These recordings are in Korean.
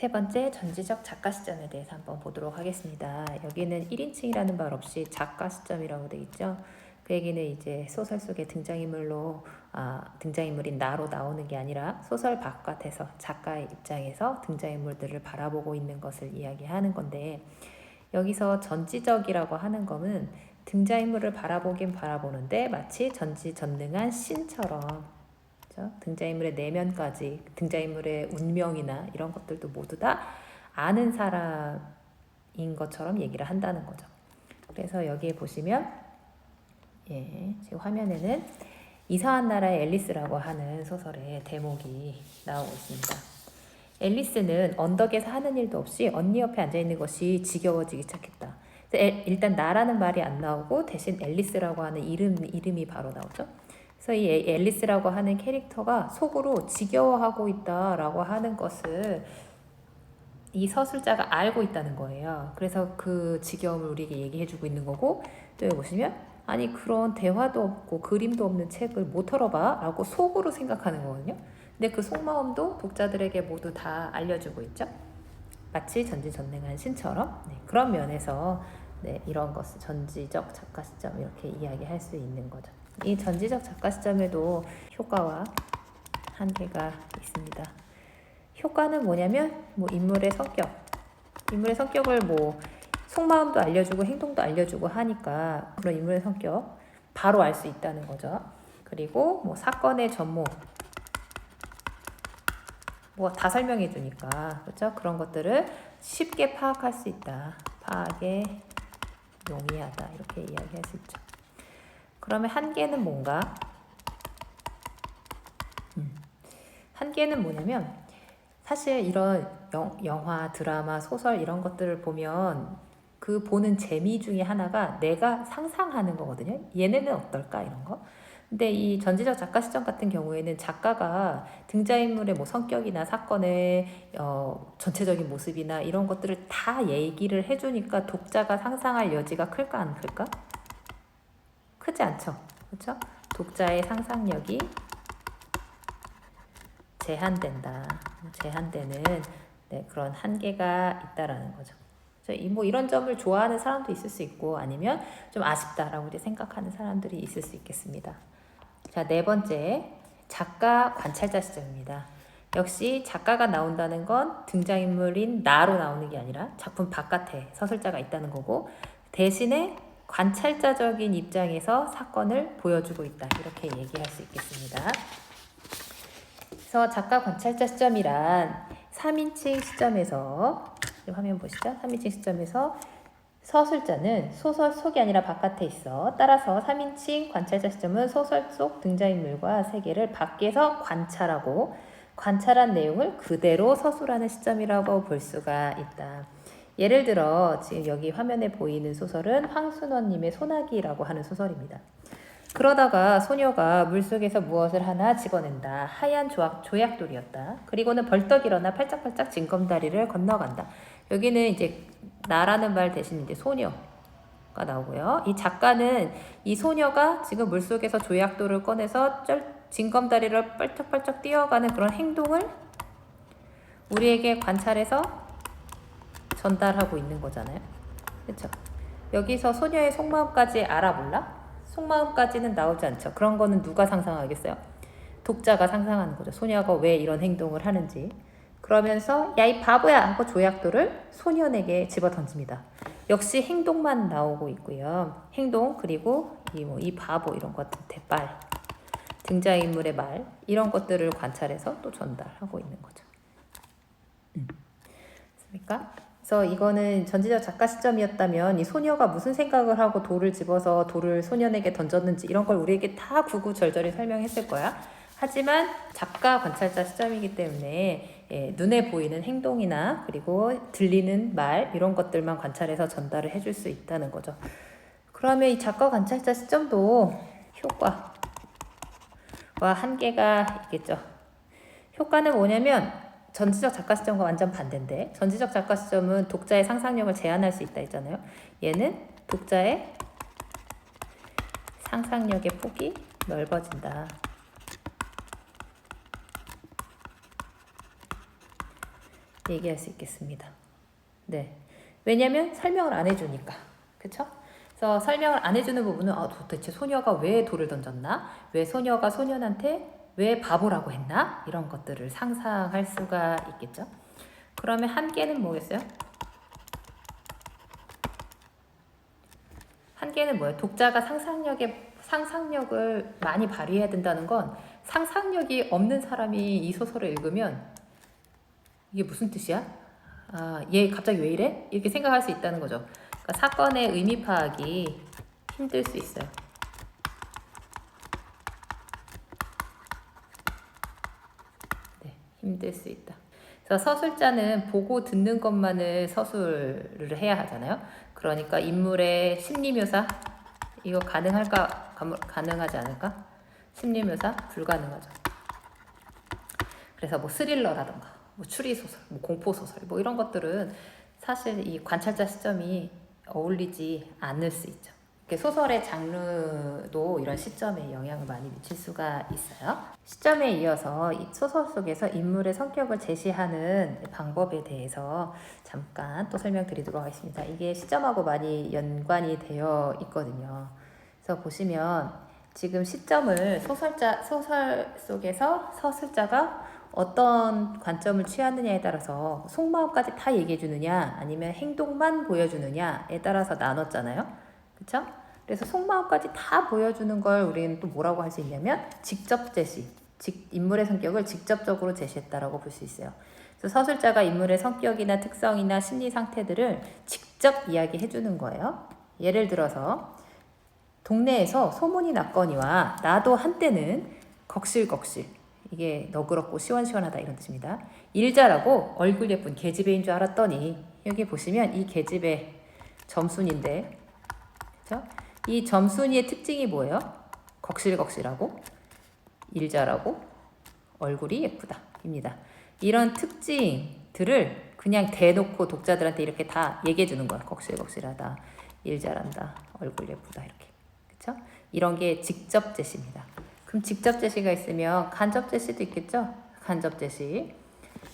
세 번째, 전지적 작가 시점에 대해서 한번 보도록 하겠습니다. 여기는 1인칭이라는 말 없이 작가 시점이라고 되어 있죠. 그 얘기는 이제 소설 속의 등장인물인 나로 나오는 게 아니라 소설 바깥에서 작가의 입장에서 등장인물들을 바라보고 있는 것을 이야기하는 건데, 여기서 전지적이라고 하는 거는 등장인물을 바라보긴 바라보는데 마치 전지전능한 신처럼, 그렇죠? 등장인물의 내면까지, 등장인물의 운명이나 이런 것들도 모두 다 아는 사람인 것처럼 얘기를 한다는 거죠. 그래서 여기에 보시면 지금 화면에는 이상한 나라의 앨리스라고 하는 소설의 대목이 나오고 있습니다. 앨리스는 언덕에서 하는 일도 없이 언니 옆에 앉아있는 것이 지겨워지기 시작했다. 일단 나라는 말이 안 나오고 대신 앨리스라고 하는 이름이 바로 나오죠. 그래서 이 앨리스라고 하는 캐릭터가 속으로 지겨워하고 있다라고 하는 것을 이 서술자가 알고 있다는 거예요. 그래서 그 지겨움을 우리에게 얘기해주고 있는 거고, 또 여기 보시면 아니 그런 대화도 없고 그림도 없는 책을 못 털어봐 라고 속으로 생각하는 거거든요. 근데 그 속마음도 독자들에게 모두 다 알려주고 있죠. 마치 전지전능한 신처럼. 그런 면에서 이런 것을 전지적 작가 시점 이렇게 이야기할 수 있는 거죠. 이 전지적 작가 시점에도 효과와 한계가 있습니다. 효과는 뭐냐면 인물의 성격을 속마음도 알려주고 행동도 알려주고 하니까 그런 인물의 성격 바로 알 수 있다는 거죠. 그리고 사건의 전모 다 설명해 주니까, 그렇죠? 그런 것들을 쉽게 파악할 수 있다. 파악에 용이하다. 이렇게 이야기할 수 있죠. 그러면 한계는 뭔가? 한계는 뭐냐면 사실 이런 영화, 드라마, 소설 이런 것들을 보면 그 보는 재미 중에 하나가 내가 상상하는 거거든요. 얘네는 어떨까? 이런 거. 근데 이 전지적 작가 시점 같은 경우에는 작가가 등장인물의 성격이나 사건의 전체적인 모습이나 이런 것들을 다 얘기를 해주니까 독자가 상상할 여지가 클까 안 클까? 크지 않죠. 그렇죠? 독자의 상상력이 제한되는 그런 한계가 있다라는 거죠. 이런 점을 좋아하는 사람도 있을 수 있고 아니면 좀 아쉽다라고 이제 생각하는 사람들이 있을 수 있겠습니다. 자, 네 번째, 작가 관찰자 시점입니다. 역시 작가가 나온다는 건 등장인물인 나로 나오는 게 아니라 작품 바깥에 서술자가 있다는 거고, 대신에 관찰자적인 입장에서 사건을 보여주고 있다. 이렇게 얘기할 수 있겠습니다. 그래서 작가 관찰자 시점이란 3인칭 시점에서, 화면 보시죠. 3인칭 시점에서 서술자는 소설 속이 아니라 바깥에 있어. 따라서 3인칭 관찰자 시점은 소설 속 등장인물과 세계를 밖에서 관찰하고 관찰한 내용을 그대로 서술하는 시점이라고 볼 수가 있다. 예를 들어 지금 여기 화면에 보이는 소설은 황순원님의 소나기라고 하는 소설입니다. 그러다가 소녀가 물속에서 무엇을 하나 집어낸다. 하얀 조약돌이었다. 그리고는 벌떡 일어나 팔짝팔짝 징검다리를 건너간다. 여기는 이제 나라는 말 대신 이제 소녀가 나오고요. 이 작가는 이 소녀가 지금 물속에서 조약돌을 꺼내서 징검다리를 빨짝빨짝 뛰어가는 그런 행동을 우리에게 관찰해서 전달하고 있는 거잖아요. 그렇죠? 여기서 소녀의 속마음까지 알아볼라? 속마음까지는 나오지 않죠. 그런 거는 누가 상상하겠어요? 독자가 상상하는 거죠. 소녀가 왜 이런 행동을 하는지. 그러면서 야, 이 바보야! 하고 조약돌을 소년에게 집어 던집니다. 역시 행동만 나오고 있고요. 행동, 그리고 이 바보 이런 것, 대발, 등장인물의 말 이런 것들을 관찰해서 또 전달하고 있는 거죠. 그러니까 그래서 이거는 전지적 작가 시점이었다면 이 소녀가 무슨 생각을 하고 돌을 집어서 돌을 소년에게 던졌는지 이런 걸 우리에게 다 구구절절히 설명했을 거야. 하지만 작가 관찰자 시점이기 때문에 눈에 보이는 행동이나 그리고 들리는 말 이런 것들만 관찰해서 전달을 해줄 수 있다는 거죠. 그러면 이 작가 관찰자 시점도 효과와 한계가 있겠죠. 효과는 뭐냐면 전지적 작가 시점과 완전 반대인데, 전지적 작가 시점은 독자의 상상력을 제한할 수 있다 했잖아요. 얘는 독자의 상상력의 폭이 넓어진다. 얘기할 수 있겠습니다. 네. 왜냐면 설명을 안 해주니까. 그쵸? 그래서 설명을 안 해주는 부분은 도대체 소녀가 왜 돌을 던졌나? 왜 소녀가 소년한테 왜 바보라고 했나? 이런 것들을 상상할 수가 있겠죠. 그러면 한계는 뭐겠어요? 한계는 뭐예요? 독자가 상상력을 많이 발휘해야 된다는 건 상상력이 없는 사람이 이 소설을 읽으면 이게 무슨 뜻이야? 얘 갑자기 왜 이래? 이렇게 생각할 수 있다는 거죠. 그러니까 사건의 의미 파악이 힘들 수 있어요. 네, 힘들 수 있다. 그래서 서술자는 보고 듣는 것만을 서술을 해야 하잖아요. 그러니까 인물의 심리묘사 이거 가능하지 않을까? 심리묘사 불가능하죠. 그래서 뭐 스릴러라던가 뭐 추리소설, 뭐 공포소설 뭐 이런 것들은 사실 이 관찰자 시점이 어울리지 않을 수 있죠. 소설의 장르도 이런 시점에 영향을 많이 미칠 수가 있어요. 시점에 이어서 이 소설 속에서 인물의 성격을 제시하는 방법에 대해서 잠깐 또 설명드리도록 하겠습니다. 이게 시점하고 많이 연관이 되어 있거든요. 그래서 보시면 지금 시점을 소설 속에서 서술자가 어떤 관점을 취하느냐에 따라서 속마음까지 다 얘기해 주느냐 아니면 행동만 보여주느냐에 따라서 나눴잖아요. 그쵸? 그래서 속마음까지 다 보여주는 걸 우리는 또 뭐라고 할 수 있냐면 직접 제시, 인물의 성격을 직접적으로 제시했다라고 볼 수 있어요. 그래서 서술자가 인물의 성격이나 특성이나 심리 상태들을 직접 이야기해 주는 거예요. 예를 들어서 동네에서 소문이 났거니와 나도 한때는 걱실걱실 이게 너그럽고 시원시원하다 이런 뜻입니다. 일 잘하고 얼굴 예쁜 계집애인 줄 알았더니 여기 보시면 이 계집애 점순인데 그렇죠? 이 점순이의 특징이 뭐예요? 걱실걱실하고 일 잘하고 얼굴이 예쁘다 입니다. 이런 특징들을 그냥 대놓고 독자들한테 이렇게 다 얘기해 주는 거예요. 걱실걱실하다, 일 잘한다, 얼굴 예쁘다 이렇게. 그렇죠? 이런 게 직접 제시입니다. 그럼 직접 제시가 있으면 간접 제시도 있겠죠? 간접 제시.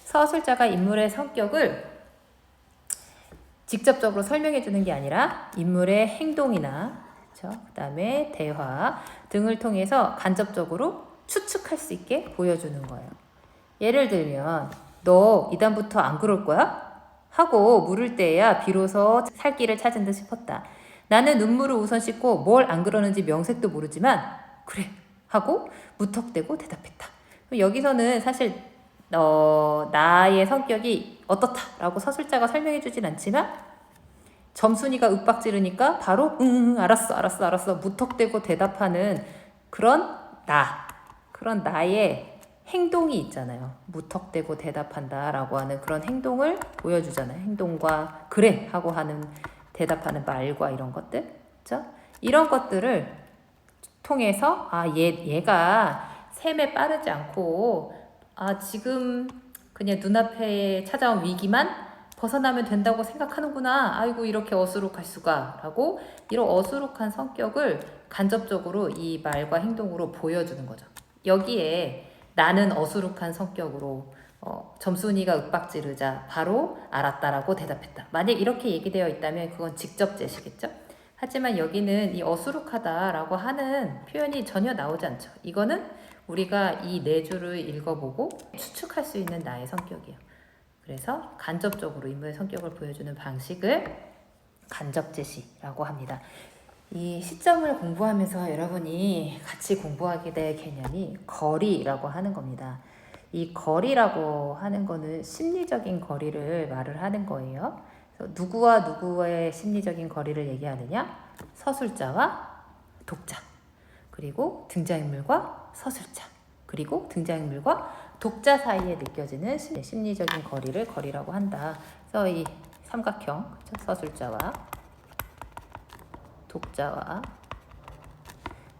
서술자가 인물의 성격을 직접적으로 설명해 주는 게 아니라 인물의 행동이나 그렇죠? 그다음에 대화 등을 통해서 간접적으로 추측할 수 있게 보여주는 거예요. 예를 들면 너 이다음부터 안 그럴 거야? 하고 물을 때야 비로소 살 길을 찾은 듯 싶었다. 나는 눈물을 우선 씻고 뭘 안 그러는지 명색도 모르지만 그래 하고 무턱대고 대답했다. 여기서는 사실 나의 성격이 어떻다라고 서술자가 설명해 주진 않지만 점순이가 윽박 지르니까 바로 알았어 무턱대고 대답하는 그런 나의 행동이 있잖아요. 무턱대고 대답한다라고 하는 그런 행동을 보여주잖아요. 행동과 그래 하고 하는 대답하는 말과 이런 것들, 그렇죠? 이런 것들을 통해서 얘가 셈에 빠르지 않고 지금 그냥 눈앞에 찾아온 위기만 벗어나면 된다고 생각하는구나. 아이고 이렇게 어수룩할 수가 라고 이런 어수룩한 성격을 간접적으로 이 말과 행동으로 보여주는 거죠. 여기에 나는 어수룩한 성격으로 점순이가 윽박 지르자 바로 알았다라고 대답했다. 만약 이렇게 얘기되어 있다면 그건 직접 제시겠죠. 하지만 여기는 이 어수룩하다라고 하는 표현이 전혀 나오지 않죠. 이거는 우리가 이 네 줄을 읽어보고 추측할 수 있는 나의 성격이에요. 그래서 간접적으로 인물의 성격을 보여주는 방식을 간접 제시라고 합니다. 이 시점을 공부하면서 여러분이 같이 공부하게 될 개념이 거리라고 하는 겁니다. 이 거리라고 하는 거는 심리적인 거리를 말을 하는 거예요. 그래서 누구와 누구의 심리적인 거리를 얘기하느냐? 서술자와 독자, 그리고 등장인물과 서술자, 그리고 등장인물과 독자 사이에 느껴지는 심리적인 거리라고 한다. 그래서 이 삼각형, 그렇죠? 서술자와 독자와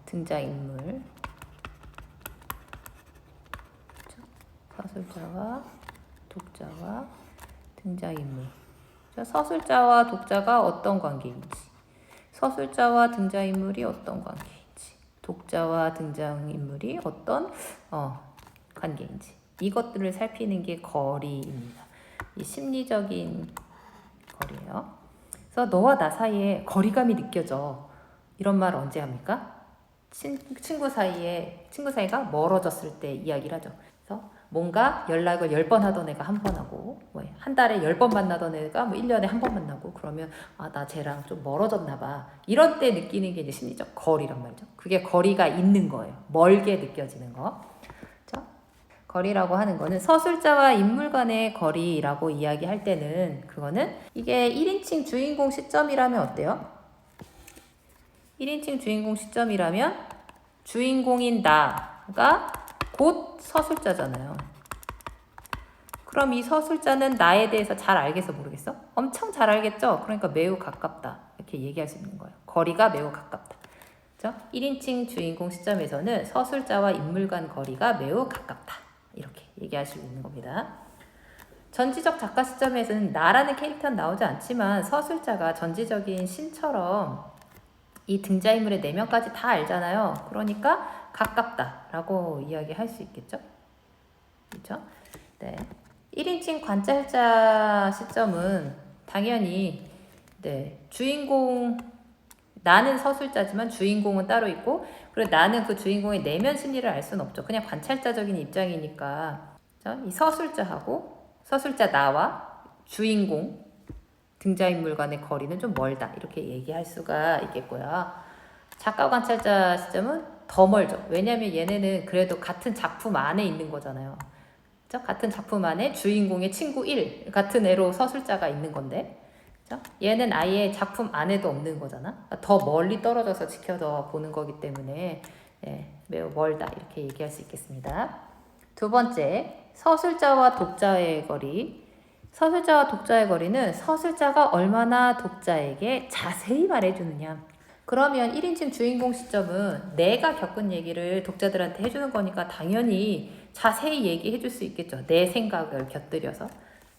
등장인물, 그렇죠? 서술자와 독자와 등장인물. 서술자와 독자가 어떤 관계인지, 서술자와 등장인물이 어떤 관계인지, 독자와 등장인물이 어떤 관계인지 이것들을 살피는 게 거리입니다. 이 심리적인 거리예요. 그래서 너와 나 사이에 거리감이 느껴져. 이런 말 언제 합니까? 친구 사이가 멀어졌을 때 이야기를 하죠. 그래서 뭔가 연락을 10번 하던 애가 한 번 하고, 뭐 한 달에 10번 만나던 애가 뭐 1년에 한 번 만나고, 그러면 나 쟤랑 좀 멀어졌나 봐. 이런 때 느끼는 게 이제 심리적 거리란 말이죠. 그게 거리가 있는 거예요. 멀게 느껴지는 거. 그렇죠? 거리라고 하는 거는 서술자와 인물 간의 거리라고 이야기할 때는 그거는 이게 1인칭 주인공 시점이라면 어때요? 1인칭 주인공 시점이라면 주인공인 나가 곧 서술자잖아요. 그럼 이 서술자는 나에 대해서 잘 알겠어, 모르겠어? 엄청 잘 알겠죠? 그러니까 매우 가깝다. 이렇게 얘기할 수 있는 거예요. 거리가 매우 가깝다. 그렇죠? 1인칭 주인공 시점에서는 서술자와 인물 간 거리가 매우 가깝다. 이렇게 얘기할 수 있는 겁니다. 전지적 작가 시점에서는 나라는 캐릭터는 나오지 않지만 서술자가 전지적인 신처럼 이 등장인물의 내면까지 다 알잖아요. 그러니까 가깝다라고 이야기할 수 있겠죠? 그렇죠? 네. 1인칭 관찰자 시점은 당연히 나는 서술자지만 주인공은 따로 있고, 그리고 나는 그 주인공의 내면 심리를 알 수는 없죠. 그냥 관찰자적인 입장이니까. 그렇죠? 이 서술자 나와 주인공 등장인물 간의 거리는 좀 멀다. 이렇게 얘기할 수가 있겠고요. 작가 관찰자 시점은 더 멀죠. 왜냐하면 얘네는 그래도 같은 작품 안에 있는 거잖아요. 그렇죠? 같은 작품 안에 주인공의 친구 1 같은 애로 서술자가 있는 건데, 그렇죠? 얘는 아예 작품 안에도 없는 거잖아. 그러니까 더 멀리 떨어져서 지켜져 보는 거기 때문에 매우 멀다. 이렇게 얘기할 수 있겠습니다. 두 번째, 서술자와 독자의 거리. 서술자와 독자의 거리는 서술자가 얼마나 독자에게 자세히 말해주느냐. 그러면 1인칭 주인공 시점은 내가 겪은 얘기를 독자들한테 해주는 거니까 당연히 자세히 얘기해 줄 수 있겠죠. 내 생각을 곁들여서.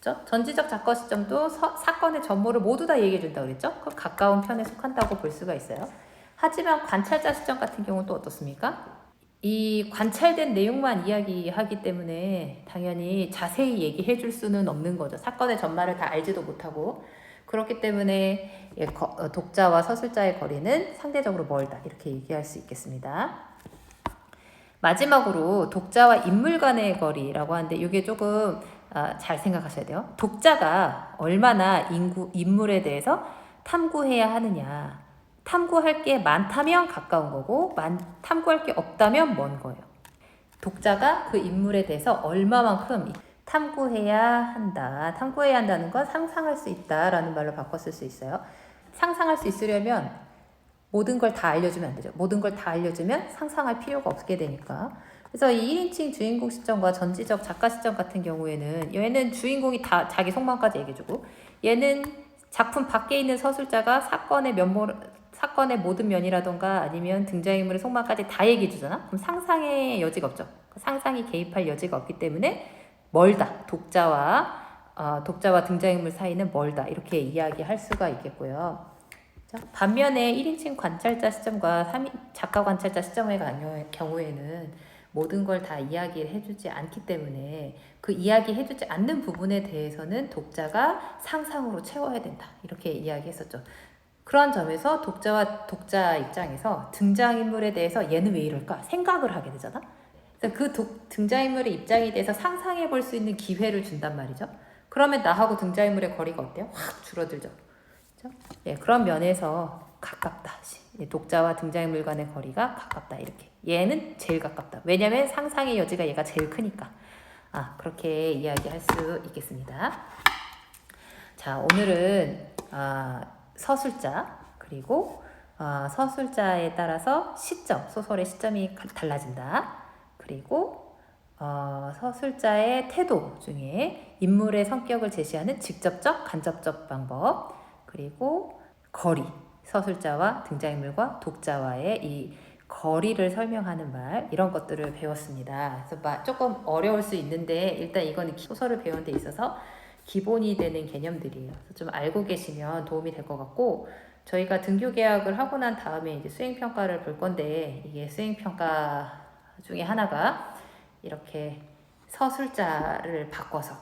그렇죠? 전지적 작가 시점도 사건의 전모를 모두 다 얘기해 준다고 그랬죠? 그럼 가까운 편에 속한다고 볼 수가 있어요. 하지만 관찰자 시점 같은 경우는 또 어떻습니까? 이 관찰된 내용만 이야기하기 때문에 당연히 자세히 얘기해 줄 수는 없는 거죠. 사건의 전말을 다 알지도 못하고. 그렇기 때문에 독자와 서술자의 거리는 상대적으로 멀다. 이렇게 얘기할 수 있겠습니다. 마지막으로 독자와 인물 간의 거리라고 하는데 이게 조금 잘 생각하셔야 돼요. 독자가 얼마나 인물에 대해서 탐구해야 하느냐. 탐구할 게 많다면 가까운 거고 탐구할 게 없다면 먼 거예요. 독자가 그 인물에 대해서 얼마만큼 탐구해야 한다. 탐구해야 한다는 건 상상할 수 있다라는 말로 바꿨을 수 있어요. 상상할 수 있으려면 모든 걸 다 알려주면 안 되죠. 모든 걸 다 알려주면 상상할 필요가 없게 되니까. 그래서 이 1인칭 주인공 시점과 전지적 작가 시점 같은 경우에는 얘는 주인공이 다 자기 속마음까지 얘기해주고, 얘는 작품 밖에 있는 서술자가 사건의 모든 면이라던가 아니면 등장인물의 속마음까지 다 얘기해주잖아. 그럼 상상의 여지가 없죠. 상상이 개입할 여지가 없기 때문에 멀다. 독자와 등장인물 사이는 멀다. 이렇게 이야기할 수가 있겠고요. 반면에 1인칭 관찰자 시점과 작가 관찰자 시점의 경우에는 모든 걸 다 이야기를 해주지 않기 때문에 그 이야기 해주지 않는 부분에 대해서는 독자가 상상으로 채워야 된다. 이렇게 이야기했었죠. 그런 점에서 독자 입장에서 등장인물에 대해서 얘는 왜 이럴까 생각을 하게 되잖아. 그래서 그 등장인물의 입장에 대해서 상상해 볼 수 있는 기회를 준단 말이죠. 그러면 나하고 등장인물의 거리가 어때요? 확 줄어들죠. 그렇죠? 그런 면에서 가깝다. 독자와 등장인물 간의 거리가 가깝다. 이렇게. 얘는 제일 가깝다. 왜냐면 상상의 여지가 얘가 제일 크니까. 그렇게 이야기할 수 있겠습니다. 자, 오늘은 서술자 그리고 서술자에 따라서 소설의 시점이 달라진다. 그리고 서술자의 태도 중에 인물의 성격을 제시하는 직접적, 간접적 방법, 그리고 거리, 서술자와 등장인물과 독자와의 이 거리를 설명하는 말, 이런 것들을 배웠습니다. 그래서 조금 어려울 수 있는데 일단 이거는 소설을 배우는 데 있어서 기본이 되는 개념들이에요. 그래서 좀 알고 계시면 도움이 될 것 같고, 저희가 등교 계약을 하고 난 다음에 이제 수행평가를 볼 건데, 이게 수행평가 중에 하나가 이렇게 서술자를 바꿔서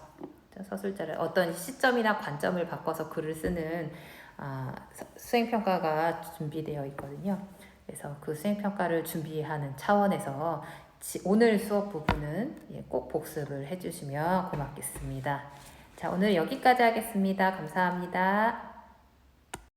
거죠. 서술자를 어떤 시점이나 관점을 바꿔서 글을 쓰는 수행평가가 준비되어 있거든요. 그래서 그 수행평가를 준비하는 차원에서 오늘 수업 부분은 꼭 복습을 해주시면 고맙겠습니다. 자, 오늘 여기까지 하겠습니다. 감사합니다.